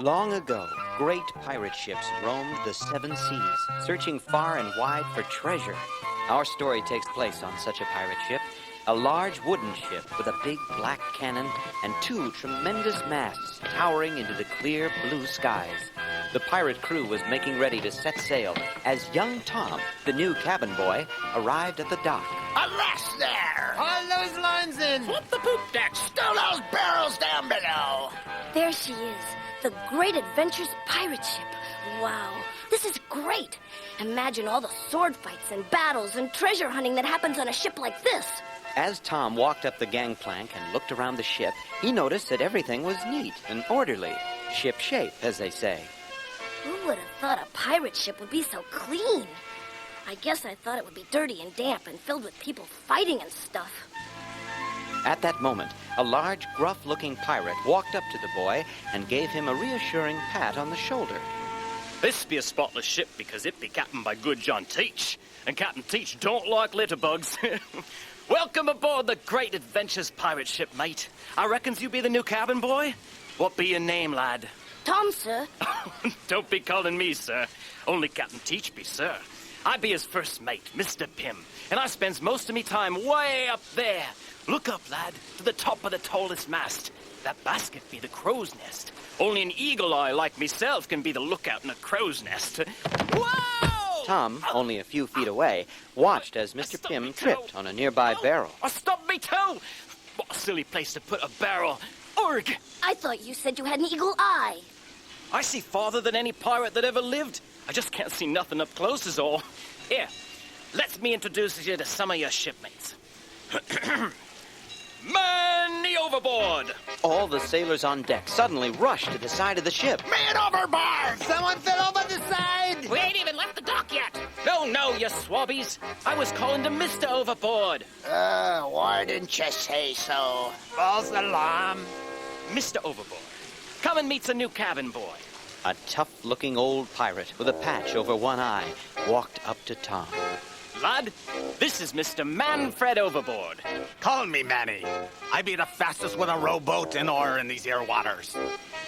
Long ago, great pirate ships roamed the seven seas, searching far and wide for treasure. Our story takes place on such a pirate ship, a large wooden ship with a big black cannon and two tremendous masts towering into the clear blue skies. The pirate crew was making ready to set sail as young Tom, the new cabin boy, arrived at the dock. Avast there! Haul those lines in! Flip the poop deck! Stow those barrels down below! There she is, the Great Adventures pirate ship. Wow, this is great. Imagine all the sword fights and battles and treasure hunting that happens on a ship like this. As Tom walked up the gangplank and looked around the ship, he noticed that everything was neat and orderly. Ship-shape, as they say. Who would have thought a pirate ship would be so clean? I guess I thought it would be dirty and damp and filled with people fighting and stuff. At that moment, a large, gruff-looking pirate walked up to the boy and gave him a reassuring pat on the shoulder. This be a spotless ship because it be captained by good John Teach, and Captain Teach don't like litterbugs. Welcome aboard the Great Adventures pirate ship, mate. I reckons you be the new cabin boy? What be your name, lad? Tom, sir. Don't be calling me, sir. Only Captain Teach be, sir. I be his first mate, Mr. Pym, and I spends most of me time way up there. Look up, lad, to the top of the tallest mast. That basket be the crow's nest. Only an eagle eye like myself can be the lookout in a crow's nest. Whoa! Tom, only a few feet away, watched as Mr. Pym tripped on a nearby barrel. Stop me too! What a silly place to put a barrel. Urgh! I thought you said you had an eagle eye. I see farther than any pirate that ever lived. I just can't see nothing up close is all. Here, let me introduce you to some of your shipmates. Many overboard! All the sailors on deck suddenly rushed to the side of the ship. Man overboard! Someone fell over the side! We ain't even left the dock yet. No, you swabbies. I was calling to Mr. Overboard. Why didn't you say so? False alarm. Mr. Overboard, come and meet the new cabin boy. A tough-looking old pirate with a patch over one eye walked up to Tom. Lad, this is Mr. Manfred Overboard. Call me Manny. I be the fastest with a rowboat and oar in these here waters.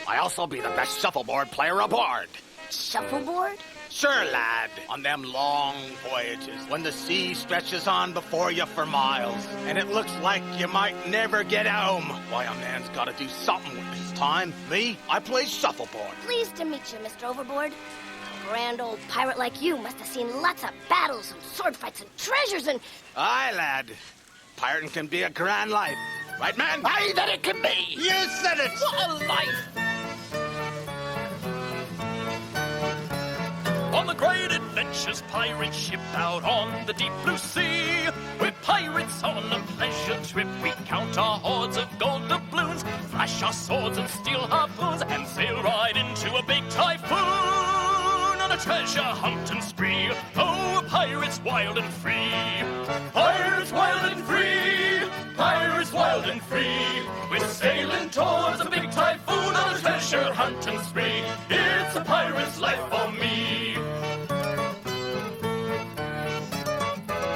I also be the best shuffleboard player aboard. Shuffleboard? Sure, lad. On them long voyages, when the sea stretches on before you for miles, and it looks like you might never get home, why, a man's got to do something with his time. Me, I play shuffleboard. Pleased to meet you, Mr. Overboard. A grand old pirate like you must have seen lots of battles and sword fights and treasures and... Aye, lad. Pirating can be a grand life. Right, man? Aye, that it can be! You said it! What a life! On the Great Adventures pirate ship out on the deep blue sea, we're pirates on a pleasure trip. We count our hoards of gold doubloons, flash our swords and steal harpoons, and sail right into a big typhoon on a treasure hunting spree. Oh, we're pirates wild and free. Pirates wild and free. Pirates wild and free. We're sailing towards a big typhoon on a treasure hunting spree. It's a pirate's life for me.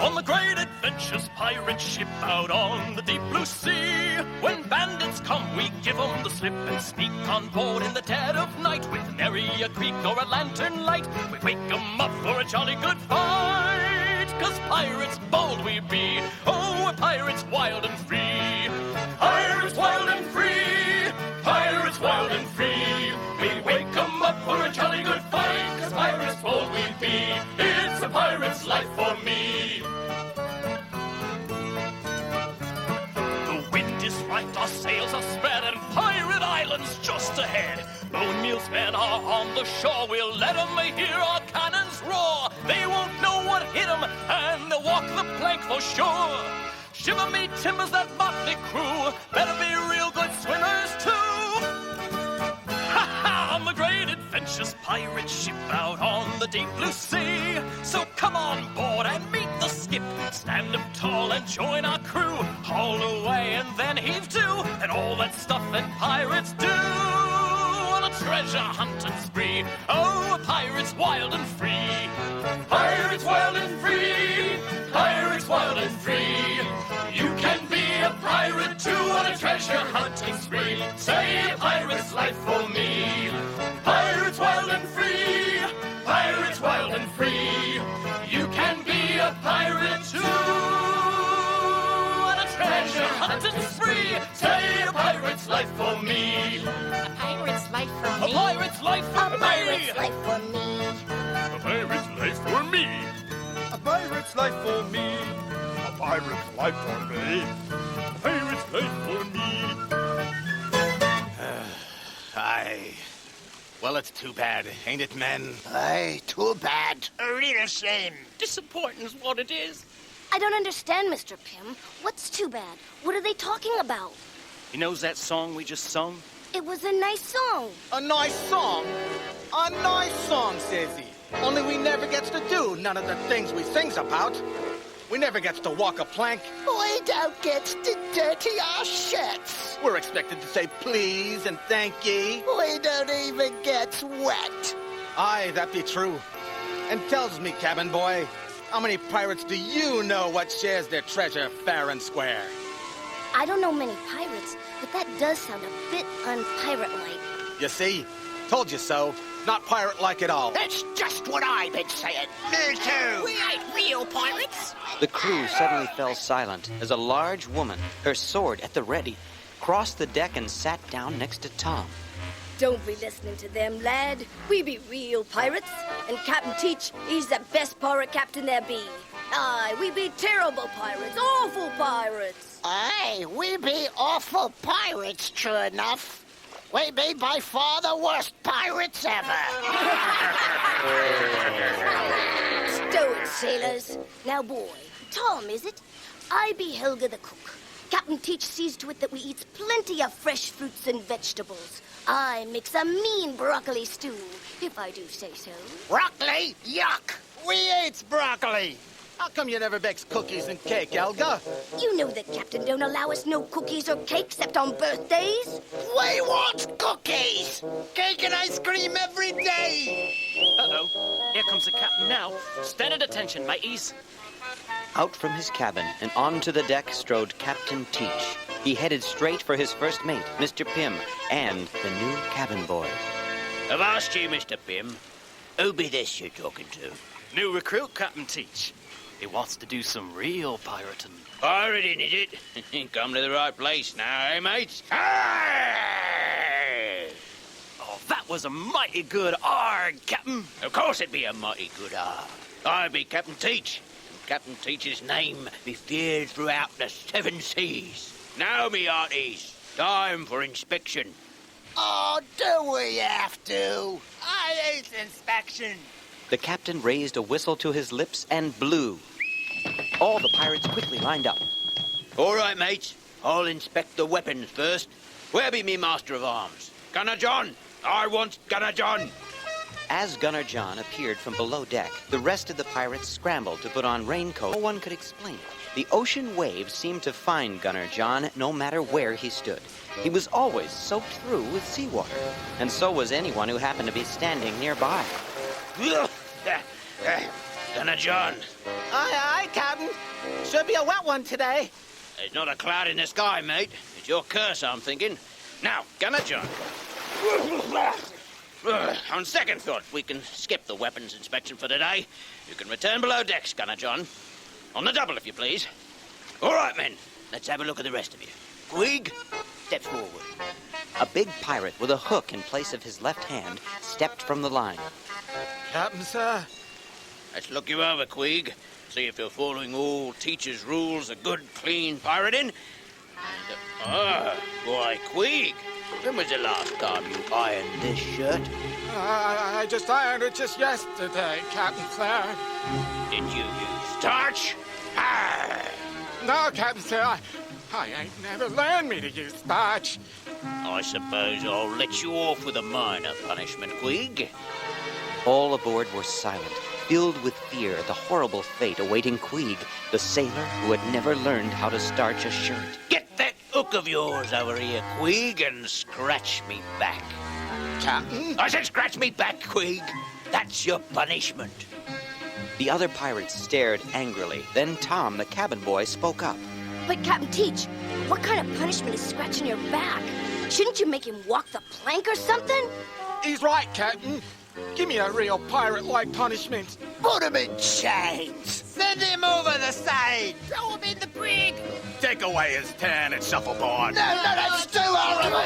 On the Great Adventures pirate ship out on the deep blue sea, when bandits come we give 'em the slip and sneak on board in the dead of night. With nary a creek or a lantern light, we wake 'em up for a jolly good fight. 'Cause pirates bold we be, oh, we're pirates wild and free. Pirates wild and free, pirates wild and free. We wake 'em up for a jolly good fight. 'Cause pirates bold we be, it's a pirate's life for me. Our sails are spread and Pirate Island's just ahead. Bonemeal's men are on the shore. We'll let 'em hear our cannons roar. They won't know what hit 'em and they'll walk the plank for sure. Shiver me timbers, that motley crew better be real good swimmers too. Ha ha! On the Great Adventures pirate ship out on the deep blue sea. So come on board and meet the skip. Stand up tall and join our crew. Haul away and then heave to, and all that stuff that pirates do on a treasure hunting spree. Oh, pirates wild and free. Pirates wild and free. Pirates wild and free. You can be a pirate too on a treasure hunting spree. Say a pirate's life for me. and it's free. Say a pirate's life for me. A pirate's life for A me. pirate's life for A pirate's life for me. A pirate's life for me. A pirate's life for me. A pirate's life for me. A pirate's life for me. Aye. Well, it's too bad, ain't it, men? Aye, too bad. A real shame. Disappointing's what it is. I don't understand, Mr. Pym. What's too bad? What are they talking about? He knows that song we just sung? It was a nice song. A nice song? A nice song, says he. Only we never gets to do none of the things we sings about. We never gets to walk a plank. We don't get to dirty our shirts. We're expected to say please and thank ye. We don't even get wet. Aye, that be true. And tells me, cabin boy, how many pirates do you know what shares their treasure fair and square? I don't know many pirates, but that does sound a bit unpirate-like. You see? Told you so. Not pirate-like at all. That's just what I've been saying. Me too. We ain't real pirates. The crew suddenly fell silent as a large woman, her sword at the ready, crossed the deck and sat down next to Tom. Don't be listening to them, lad. We be real pirates, and Captain Teach, he's the best pirate captain there be. Aye, we be terrible pirates, awful pirates. Aye, we be awful pirates, true enough. We be by far the worst pirates ever. Stow it, sailors. Now, boy, Tom, is it? I be Helga the cook. Captain Teach sees to it that we eats plenty of fresh fruits and vegetables. I makes a mean broccoli stew, if I do say so. Broccoli, yuck. We eats broccoli. How come you never bakes cookies and cake, Elga? You know that Captain don't allow us no cookies or cake except on birthdays. We want cookies. Cake and ice cream every day. Uh-oh. Here comes the captain now. Stand at attention, mateys. Out from his cabin and onto the deck strode Captain Teach. He headed straight for his first mate, Mr. Pym, and the new cabin boy. I've asked you, Mr. Pym. Who be this you're talking to? New recruit, Captain Teach. He wants to do some real pirating. Pirating, is it? Come to the right place now, eh, mates? Aye! Oh, that was a mighty good arg, Captain. Of course it be a mighty good arg. I be Captain Teach. And Captain Teach's name be feared throughout the 7 seas. Now, me hearties, time for inspection. Oh, do we have to? I hate inspection. The captain raised a whistle to his lips and blew. All the pirates quickly lined up. All right, mates. I'll inspect the weapons first. Where be me master of arms? Gunner John! I want Gunner John! As Gunner John appeared from below deck, the rest of the pirates scrambled to put on raincoats. No one could explain it. The ocean waves seemed to find Gunner John no matter where he stood. He was always soaked through with seawater, and so was anyone who happened to be standing nearby. Gunner John, Aye, aye, Captain. Should be a wet one today. there's not a cloud in the sky, mate. It's your curse, I'm thinking. Now, Gunner John. On second thought, we can skip the weapons inspection for today. You can return below decks, Gunner John. On the double, if you please. All right, men. Let's have a look at the rest of you. Queeg, step forward. A big pirate with a hook in place of his left hand stepped from the line. Captain, sir. Let's look you over, Queeg. See if you're following all teacher's rules of good, clean pirating. Boy, Queeg. When was the last time you ironed this shirt? I just ironed it just yesterday, Captain, sir. Did you use starch? Ah! No, Captain, sir. I ain't never learned me to use starch. I suppose I'll let you off with a minor punishment, Queeg. All aboard were silent, filled with fear at the horrible fate awaiting Queeg, the sailor who had never learned how to starch a shirt. Get that hook of yours over here, Queeg, and scratch me back. Captain? I said scratch me back, Queeg. That's your punishment. The other pirates stared angrily. Then Tom, the cabin boy, spoke up. But Captain Teach, what kind of punishment is scratching your back? Shouldn't you make him walk the plank or something? He's right, Captain. Give me a real pirate-like punishment. Put him in chains. Say Send him over the side. Throw him in the brig. Take away his tan and shuffleboard. No, that's too horrible.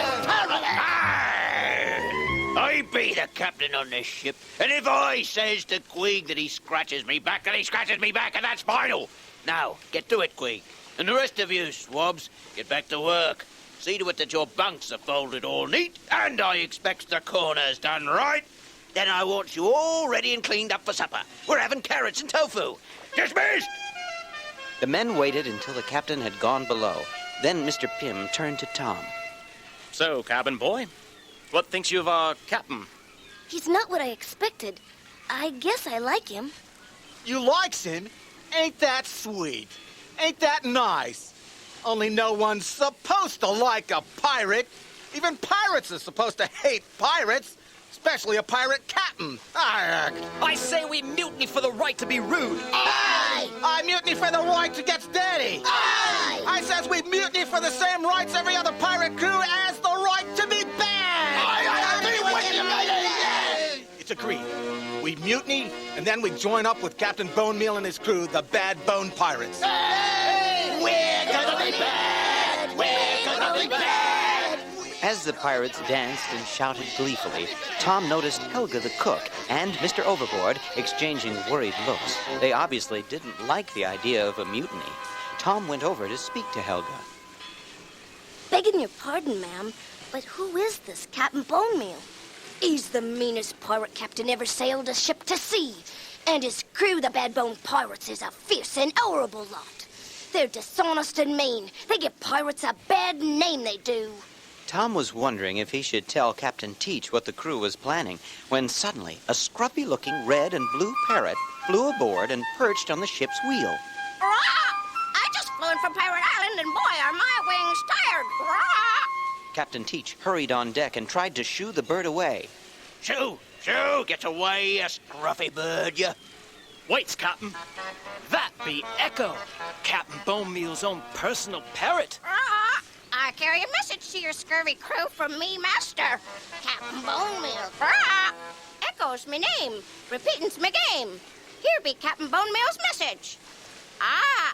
I be the captain on this ship, and if I says to Queeg that he scratches me back, then he scratches me back, and that's final. Now, get to it, Queeg. And the rest of you, swabs, get back to work. See to it that your bunks are folded all neat, and I expects the corners done right. Then I want you all ready and cleaned up for supper. We're having carrots and tofu. Dismissed! The men waited until the captain had gone below. Then Mr. Pym turned to Tom. So, cabin boy, what thinks you of our captain? He's not what I expected. I guess I like him. You likes him? Ain't that sweet? Ain't that nice? Only no one's supposed to like a pirate. Even pirates are supposed to hate pirates, especially a pirate captain. I say we mutiny for the right to be rude. I mutiny for the right to get steady. I says we mutiny for the same rights every other pirate crew as the right to be banned. It's agreed. We mutiny, and then we join up with Captain Bonemeal and his crew, the Bad Bone Pirates. We're gonna be bad. We're gonna be bad. As the pirates danced and shouted gleefully, Tom noticed Helga the cook and Mr. Overboard exchanging worried looks. They obviously didn't like the idea of a mutiny. Tom went over to speak to Helga. Begging your pardon, ma'am, but who is this Captain Bonemeal? He's the meanest pirate captain ever sailed a ship to sea. And his crew, the Bad Bone Pirates, is a fierce and horrible lot. They're dishonest and mean. They give pirates a bad name, they do. Tom was wondering if he should tell Captain Teach what the crew was planning, when suddenly a scruffy-looking red and blue parrot flew aboard and perched on the ship's wheel. I just flew in from Pirate Island, and boy, are my wings tired. Captain Teach hurried on deck and tried to shoo the bird away. Shoo! Get away, you scruffy bird, you. Wait, Captain. That be Echo, Captain Bonemeal's own personal parrot. I carry a message to your scurvy crew from me, master, Captain Bonemeal. Echo's me name. Repeating's me game. Here be Captain Bonemeal's message. I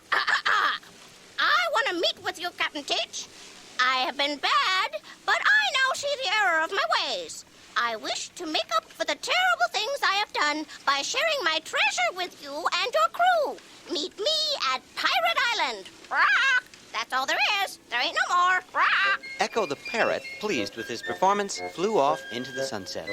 want to meet with you, Captain Teach. I have been bad, but I now see the error of my ways. I wish to make up for the terrible things I have done by sharing my treasure with you and your crew. Meet me at Pirate Island. That's all there is. There ain't no more. Echo the parrot, pleased with his performance, flew off into the sunset.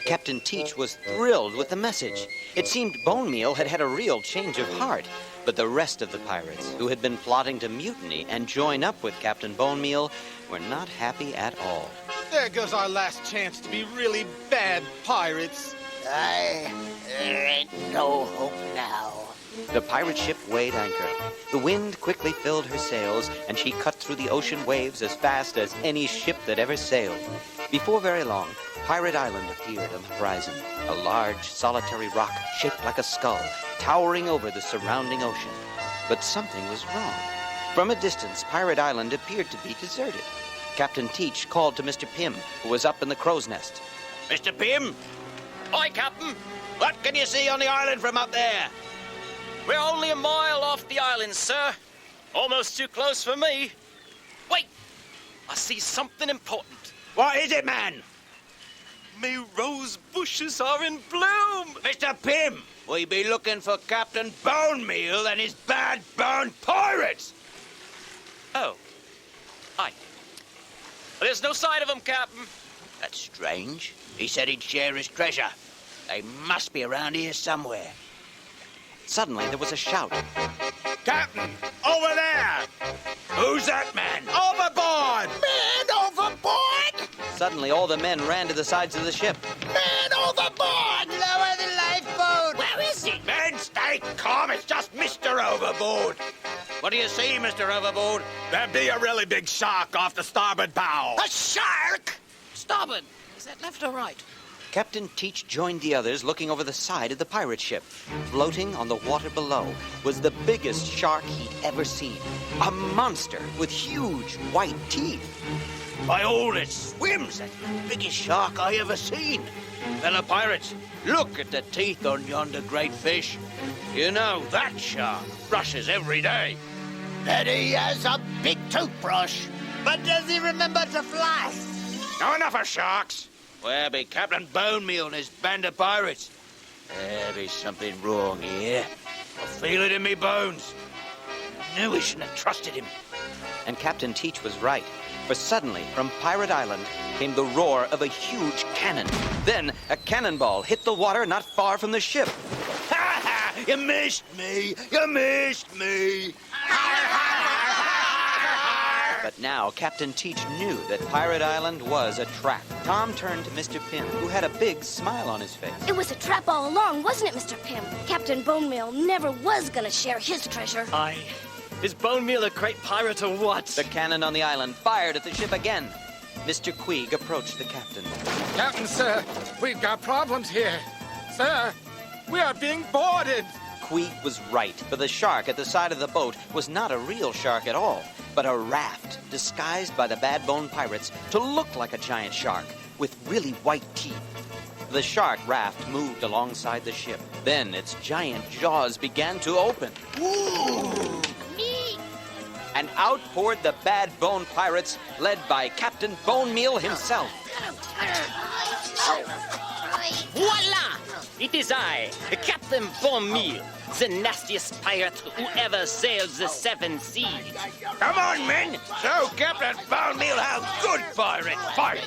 Captain Teach was thrilled with the message. It seemed Bonemeal had had a real change of heart. But the rest of the pirates, who had been plotting to mutiny and join up with Captain Bonemeal, were not happy at all. There goes our last chance to be really bad pirates. There ain't no hope now. The pirate ship weighed anchor. The wind quickly filled her sails, and she cut through the ocean waves as fast as any ship that ever sailed. Before very long, Pirate Island appeared on the horizon, a large, solitary rock shaped like a skull, towering over the surrounding ocean. But something was wrong. From a distance, Pirate Island appeared to be deserted. Captain Teach called to Mr. Pym, who was up in the crow's nest. Mr. Pym, Aye, Captain. what can you see on the island from up there? We're only a mile off the island, sir. Almost too close for me. Wait! I see something important. What is it, man? Me rose bushes are in bloom. Mr. Pym, we be looking for Captain Bonemeal and his Bad Bone Pirates. Oh. Aye. There's no sign of him, Captain. That's strange. He said he'd share his treasure. They must be around here somewhere. Suddenly, there was a shout. Captain, over there! Who's that man? Overboard! Man overboard! Suddenly, all the men ran to the sides of the ship. Man overboard! Lower the lifeboat! Where is he? Men, stay calm. It's just Mr. Overboard. What do you see, Mr. Overboard? There be a really big shark off the starboard bow. A shark! Starboard. Is that left or right? Captain Teach joined the others looking over the side of the pirate ship. Floating on the water below was the biggest shark he'd ever seen. A monster with huge white teeth. By all that swims, that's the biggest shark I ever seen. Fellow pirates, look at the teeth on yonder great fish. You know that shark brushes every day. That he has a big toothbrush. But does he remember to floss? Now enough of sharks. Where be Captain Bonemeal and his band of pirates? There be something wrong here. I feel it in me bones. I knew we shouldn't have trusted him. And Captain Teach was right, for suddenly, from Pirate Island, came the roar of a huge cannon. Then, a cannonball hit the water not far from the ship. Ha ha! You missed me! You missed me! But now Captain Teach knew that Pirate Island was a trap. Tom turned to Mr. Pym, who had a big smile on his face. It was a trap all along, wasn't it, Mr. Pym? Captain Bonemeal never was gonna share his treasure. Aye. Is Bonemeal a great pirate or what? The cannon on the island fired at the ship again. Mr. Queeg approached the captain. Captain, sir, we've got problems here. Sir, we are being boarded. Queeg was right, for the shark at the side of the boat was not a real shark at all, but a raft disguised by the Bad Bone pirates to look like a giant shark with really white teeth. The shark raft moved alongside the ship. Then its giant jaws began to open. Ooh. And out poured the Bad Bone pirates, led by Captain Bonemeal himself. Voila! It is I, Captain Bonemeal, the nastiest pirate who ever sailed the seven seas. Come on, men! Show Captain Bonemeal how good pirates fight!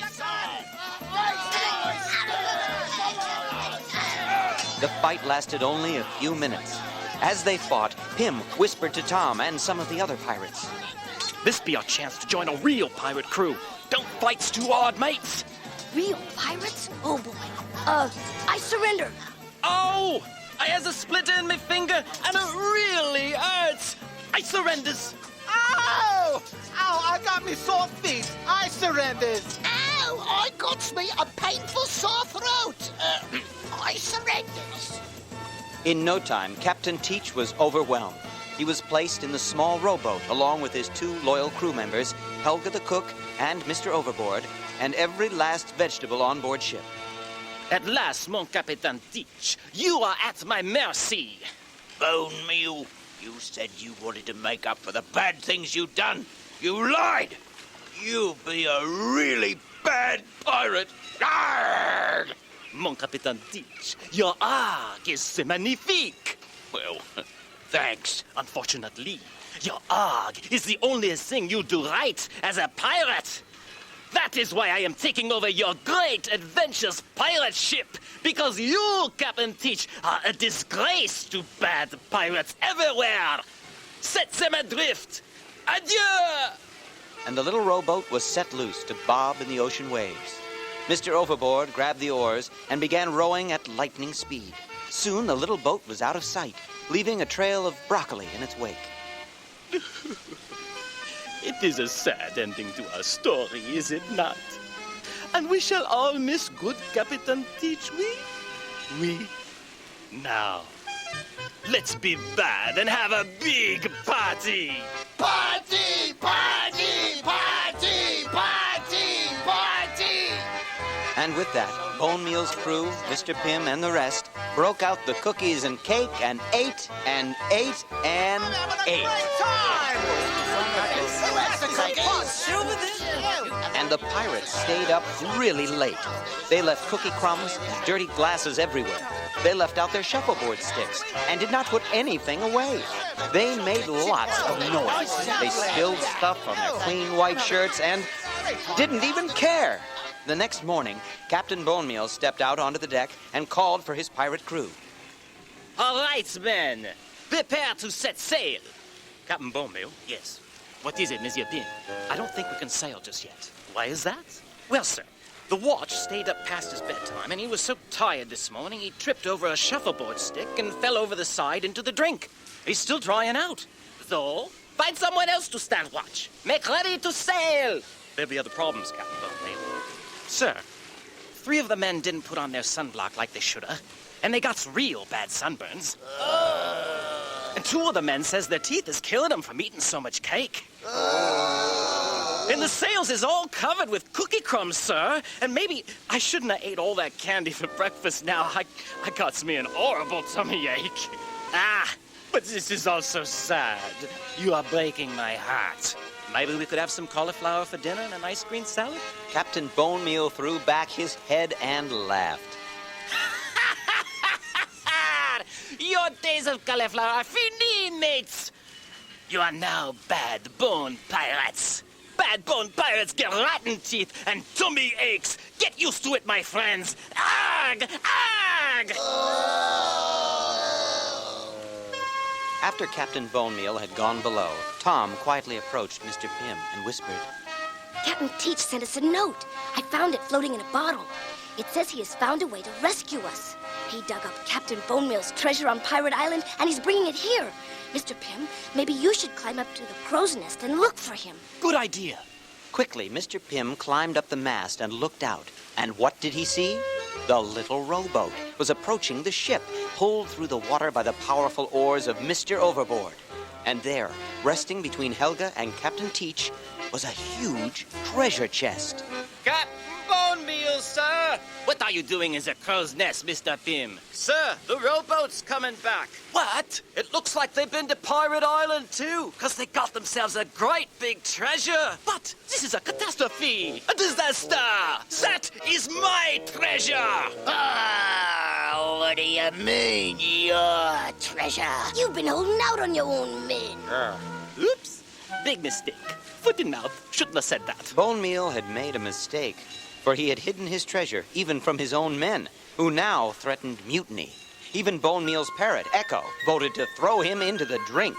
The fight lasted only a few minutes. As they fought, Pym whispered to Tom and some of the other pirates. This be our chance to join a real pirate crew. Don't fight's too hard, mates. Real pirates? Oh, boy. I surrender. Oh! I has a splinter in my finger, and it really hurts. I surrenders. Ow! Ow, I got me sore feet. I surrendered. Ow! I got me a painful sore throat. I surrenders. In no time, Captain Teach was overwhelmed. He was placed in the small rowboat along with his two loyal crew members, Helga the cook and Mr. Overboard, and every last vegetable on board ship. At last, mon Capitaine Teach, you are at my mercy. Bonemeal, you said you wanted to make up for the bad things you'd done. You lied! You be a really bad pirate. Arrgh! Mon Capitaine Teach, your arg is magnifique. Well, thanks. Unfortunately, your arg is the only thing you do right as a pirate. That is why I am taking over your great adventurous pirate ship, because you, Captain Teach, are a disgrace to bad pirates everywhere. Set them adrift. Adieu! And the little rowboat was set loose to bob in the ocean waves. Mr. Overboard grabbed the oars and began rowing at lightning speed. Soon the little boat was out of sight, leaving a trail of broccoli in its wake. It is a sad ending to our story, is it not? And we shall all miss good Captain Teach, we? Now, let's be bad and have a big party! Party! Party! Party! Party! Party! And with that, Bonemeal's crew, Mr. Pym, and the rest broke out the cookies and cake and ate and ate and ate. And the pirates stayed up really late. They left cookie crumbs and dirty glasses everywhere. They left out their shuffleboard sticks and did not put anything away. They made lots of noise. They spilled stuff on their clean white shirts and didn't even care. The next morning, Captain Bonemeal stepped out onto the deck and called for his pirate crew. All right, men. Prepare to set sail. Captain Bonemeal? Yes. What is it, Monsieur Pym? I don't think we can sail just yet. Why is that? Well, sir, the watch stayed up past his bedtime, and he was so tired this morning he tripped over a shuffleboard stick and fell over the side into the drink. He's still drying out. So, find someone else to stand watch. Make ready to sail. There'll be other problems, Captain Bonemeal. Sir, 3 of the men didn't put on their sunblock like they should have, and they got real bad sunburns. And 2 of the men says their teeth is killing them from eating so much cake. And the sails is all covered with cookie crumbs, sir. And maybe I shouldn't have ate all that candy for breakfast now. I got me an horrible tummy ache. But this is all so sad. You are breaking my heart. Maybe we could have some cauliflower for dinner and an ice cream salad? Captain Bonemeal threw back his head and laughed. Your days of cauliflower are finished, mates. You are now bad bone pirates. Bad bone pirates get rotten teeth and tummy aches. Get used to it, my friends. Arg! Arg! After Captain Bonemeal had gone below, Tom quietly approached Mr. Pym and whispered, Captain Teach sent us a note. I found it floating in a bottle. It says he has found a way to rescue us. He dug up Captain Bonemeal's treasure on Pirate Island, and he's bringing it here. Mr. Pym, maybe you should climb up to the crow's nest and look for him. Good idea. Quickly, Mr. Pym climbed up the mast and looked out. And what did he see? The little rowboat was approaching the ship, pulled through the water by the powerful oars of Mr. Overboard. And there, resting between Helga and Captain Teach, was a huge treasure chest. Captain Bonemeal, sir! What are you doing in the crow's nest, Mr. Pym? Sir, the rowboat's coming back. What? It looks like they've been to Pirate Island, too, because they got themselves a great big treasure. But this is a catastrophe, a disaster. That is my treasure. What do you mean, your treasure? You've been holding out on your own men. Oops. Big mistake. Foot in mouth. Shouldn't have said that. Bonemeal had made a mistake, for he had hidden his treasure even from his own men, who now threatened mutiny. Even Bonemeal's parrot, Echo, voted to throw him into the drink.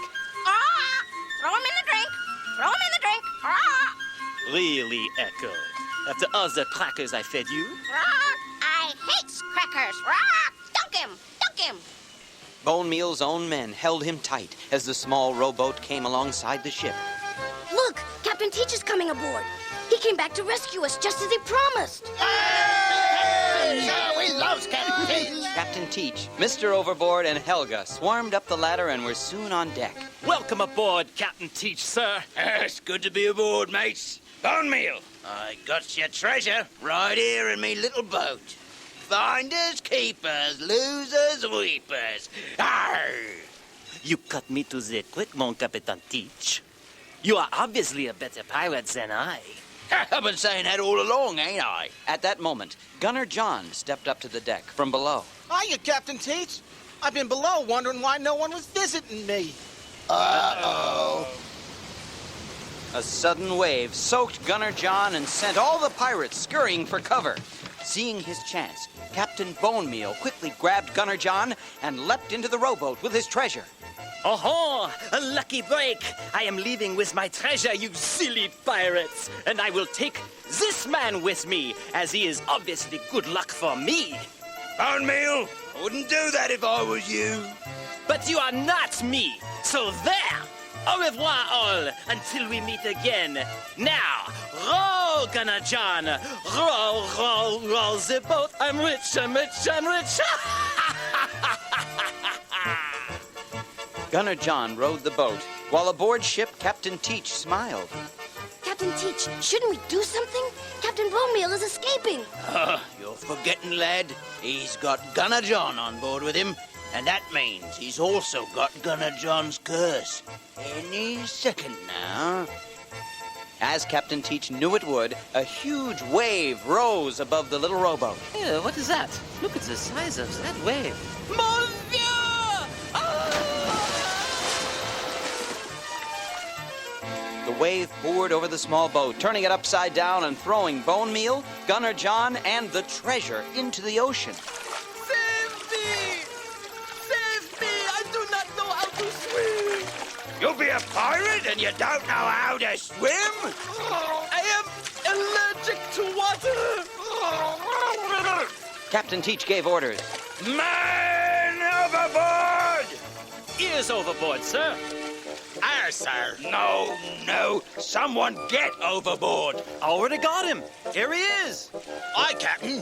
Throw him in the drink. Throw him in the drink. Really, Echo? After all the crackers I fed you? I hate crackers. Dunk him. Dunk him. Bonemeal's own men held him tight as the small rowboat came alongside the ship. Look, Captain Teach is coming aboard. He came back to rescue us just as he promised. We love Captain Teach. Captain Teach, Mr. Overboard, and Helga swarmed up the ladder and were soon on deck. Welcome aboard, Captain Teach, sir. It's good to be aboard, mates. Bonemeal, I got your treasure right here in me little boat. Finders, keepers, losers, weepers. Arr! You cut me to the quick, mon Captain Teach. You are obviously a better pirate than I. I've been saying that all along, ain't I? At that moment, Gunner John stepped up to the deck from below. Hiya, Captain Teach. I've been below wondering why no one was visiting me. Uh-oh. A sudden wave soaked Gunner John and sent all the pirates scurrying for cover. Seeing his chance, Captain Bonemeal quickly grabbed Gunner John and leapt into the rowboat with his treasure. Oh, a lucky break. I am leaving with my treasure, you silly pirates. And I will take this man with me, as he is obviously good luck for me. Bonemeal, I wouldn't do that if I was you. But you are not me. So there. Au revoir, all, until we meet again. Now, row, Gunner John. Row, row, row the boat. I'm rich, I'm rich, I'm rich. Gunner John rowed the boat, while aboard ship, Captain Teach smiled. Captain Teach, shouldn't we do something? Captain Bonemeal is escaping. You're forgetting, lad. He's got Gunner John on board with him, and that means he's also got Gunner John's curse. Any second now. As Captain Teach knew it would, a huge wave rose above the little rowboat. Ew, what is that? Look at the size of that wave. Mon Dieu! The wave poured over the small boat, turning it upside down and throwing Bonemeal, Gunner John, and the treasure into the ocean. Save me! Save me! I do not know how to swim! You'll be a pirate and you don't know how to swim? I am allergic to water! Captain Teach gave orders. Man overboard! Ears overboard, sir. Aye, sir. No. Someone get overboard. Already got him. Here he is. Aye, Captain.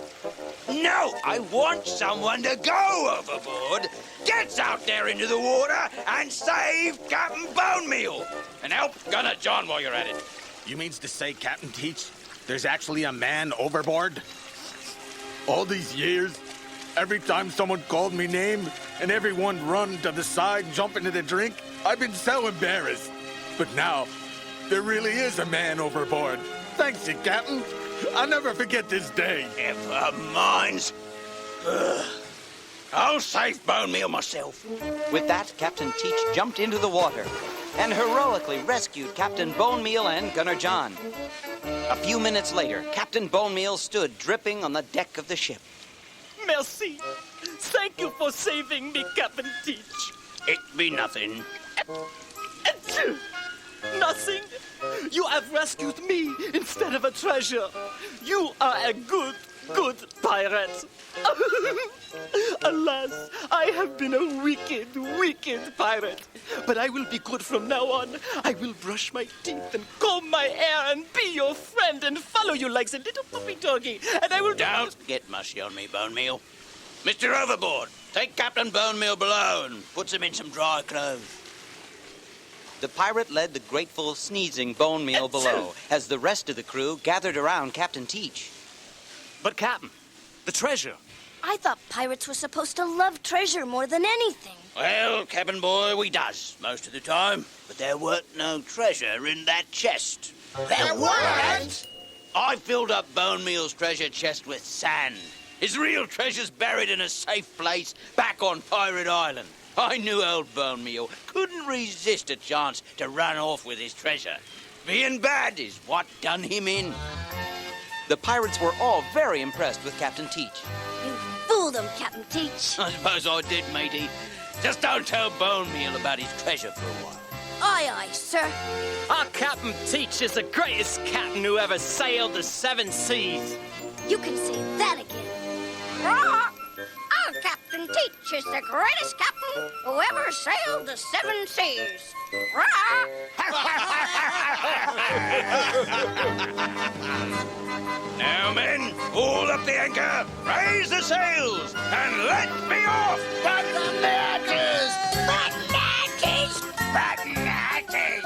No, I want someone to go overboard. Get out there into the water and save Captain Bonemeal. And help Gunner John while you're at it. You means to say, Captain Teach, there's actually a man overboard? All these years, every time someone called me name and everyone run to the side and jump into the drink, I've been so embarrassed. But now, there really is a man overboard. Thanks you, Captain. I'll never forget this day. Never mind. I'll save Bonemeal myself. With that, Captain Teach jumped into the water and heroically rescued Captain Bonemeal and Gunner John. A few minutes later, Captain Bonemeal stood dripping on the deck of the ship. Merci. Thank you for saving me, Captain Teach. It be nothing. Achoo! Nothing. You have rescued me instead of a treasure. You are a good pirate. Alas, I have been a wicked pirate. But I will be good from now on. I will brush my teeth and comb my hair and be your friend and follow you like the little puppy doggy. And I will... Don't get mushy on me, Bonemeal. Mr. Overboard, take Captain Bonemeal below and puts him in some dry clothes. The pirate led the grateful, sneezing Bonemeal below as the rest of the crew gathered around Captain Teach. But, Captain, the treasure. I thought pirates were supposed to love treasure more than anything. Well, cabin boy, we does, most of the time. But there weren't no treasure in that chest. There weren't? I filled up Bonemeal's treasure chest with sand. His real treasure's buried in a safe place back on Pirate Island. I knew old Bonemeal couldn't resist a chance to run off with his treasure. Being bad is what done him in. The pirates were all very impressed with Captain Teach. You fooled them, Captain Teach. I suppose I did, matey. Just don't tell Bonemeal about his treasure for a while. Aye, aye, sir. Our Captain Teach is the greatest captain who ever sailed the 7 seas. You can say that again. Our Captain Teach is the greatest captain who ever sailed the 7 seas. Now, men, haul up the anchor, raise the sails, and let's be off! Bananas! Bananas! Bananas!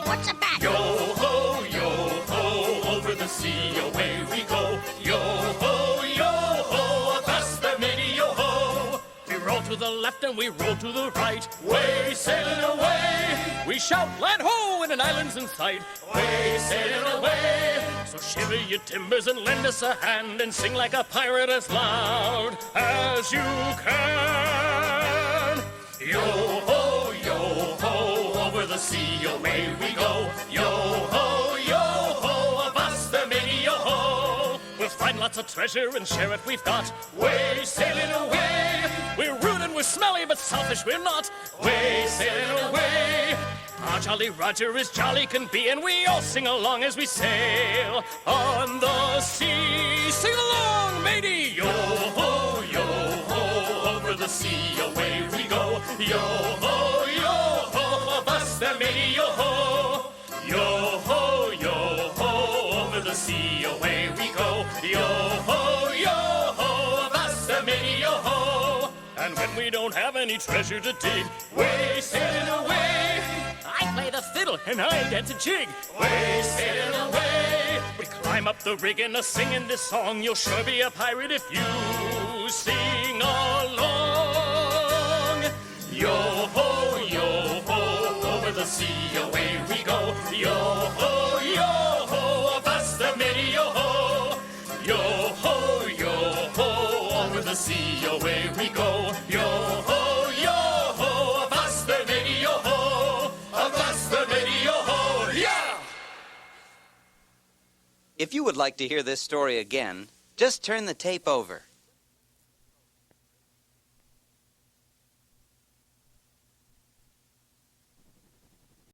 What's a bat? Yo ho, over the sea, away we go. Yo ho, that's the mini yo ho. We roll to the left and we roll to the right. Way sailing away. We shout land ho when an island's in sight. Way sailing away. So shiver your timbers and lend us a hand and sing like a pirate as loud as you can. Yo ho, over the sea, away we go. Yo ho, avast the mini yo ho. We'll find lots of treasure and share it we've got. Way sailing away. We're rude and we're smelly, but selfish we're not. Way sailing away. Our Jolly Roger is jolly can be, and we all sing along as we sail on the sea. Sing along, matey! Yo ho, over the sea, away we go. Yo ho, avast the matey, yo ho. Yo ho, over the sea, away we go. Yo ho, avast the matey, yo ho. And when we don't have any treasure to dig, way sailing away. I play the fiddle and I dance a jig. Way sailing away. We climb up the rig and a singing this song. You'll sure be a pirate if you sing along. Yo ho, over the sea, away we go. Yo ho, avast the mini yo ho. Yo ho, over the sea, away we go. Yo ho, avast the mini yo ho. Avast the mini yo ho, yeah! If you would like to hear this story again, just turn the tape over.